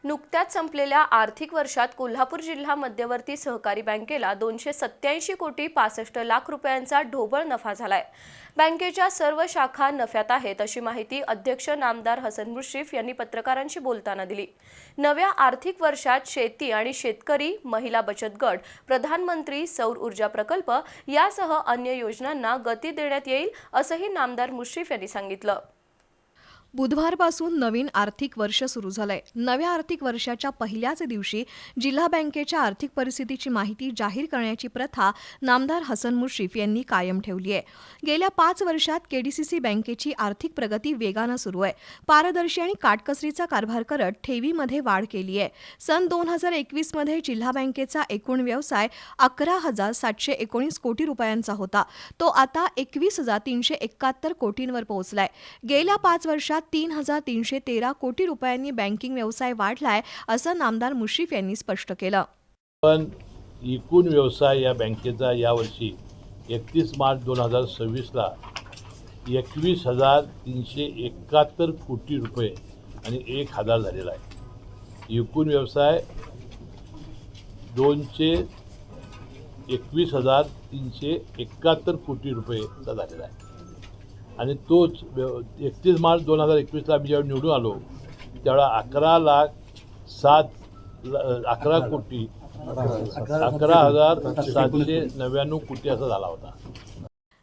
नुकत्याच संपलेल्या आर्थिक वर्षात कोल्हापूर जिल्हा मध्यवर्ती सहकारी बँकेला 287 कोटी 65 लाख रुपयांचा ढोबळ नफा झालाय। बँकेच्या सर्व शाखा नफ्यात आहेत अशी माहिती अध्यक्ष नामदार हसन मुश्रीफ यांनी पत्रकारांशी बोलताना दिली। नव्या आर्थिक वर्षात शेती आणि शेतकरी, महिला बचत गट, प्रधानमंत्री सौर ऊर्जा प्रकल्प यासह अन्य योजनांना गती देण्यात येईल असंही नामदार मुश्रीफ यांनी सांगितलं। बुधवारपासून नवीन आर्थिक वर्ष सुरू झालंय। नव्या आर्थिक वर्षाच्या पहिल्याच दिवशी जिल्हा बँकेच्या आर्थिक परिस्थितीची माहिती जाहीर करण्याची प्रथा नामदार हसन मुश्रीफ यांनी कायम ठेवली आहे। गेल्या 5 वर्षात केडीसीसी बँकेची आर्थिक प्रगती वेगानं सुरू आहे। पारदर्शी आणि काटकसरीचा कारभार करत ठेवीमध्ये वाढ केली आहे। सन 2021 मध्ये जिल्हा बँकेचा एकूण व्यवसाय 11,719 कोटी रुपयांचा होता। तो आता 21,371 कोटींवर पोहोचलाय। गेल्या 5 वर्षात 3,313 कोटी रुपयांनी बँकिंग व्यवसाय वाढलाय असं नामदार मुश्रीफ यांनी स्पष्ट केलं। पण एकूण व्यवसाय या बँकेचा यावर्षी 31 मार्च 2026 ला 21,371 कोटी रुपये आणि 1,000 झालेला आहे। एकूण व्यवसाय 21,371 कोटी रुपयेचा झालेला आहे आणि तोच 31 मार्च 2021 ला आम्ही जेव्हा निवडून आलो त्यावेळा 11,799 कोटी असा झाला होता।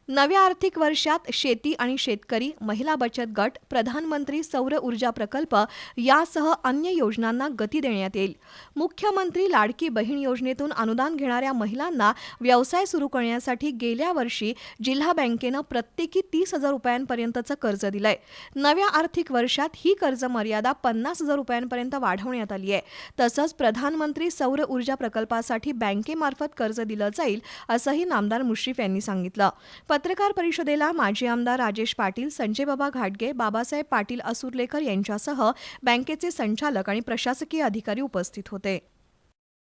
नव्या आर्थिक वर्षात शेती आणि शेतकरी, महिला बचत गट, प्रधानमंत्री सौर ऊर्जा प्रकल्प यासह अन्य योजनांना गती देण्यात येईल। मुख्यमंत्री लाडकी बहीण योजनेतून अनुदान घेणाऱ्या महिलांना व्यवसाय सुरू करण्यासाठी गेल्या वर्षी जिल्हा बँकेनं प्रत्येकी 30,000 रुपयांपर्यंतचं कर्ज दिलंय। नव्या आर्थिक वर्षात ही कर्ज मर्यादा 50,000 रुपयांपर्यंत वाढवण्यात आली आहे। तसंच प्रधानमंत्री सौर ऊर्जा प्रकल्पासाठी बँकेमार्फत कर्ज दिलं जाईल असंही नामदार मुश्रीफ यांनी सांगितलं। पत्रकार परिषदेला माजी आमदार राजेश पाटील, संजय बाबा घाटगे, बाबासाहेब पाटील असुर्लेकर यांच्यासह बँकेचे संचालक आणि प्रशासकीय अधिकारी उपस्थित होते।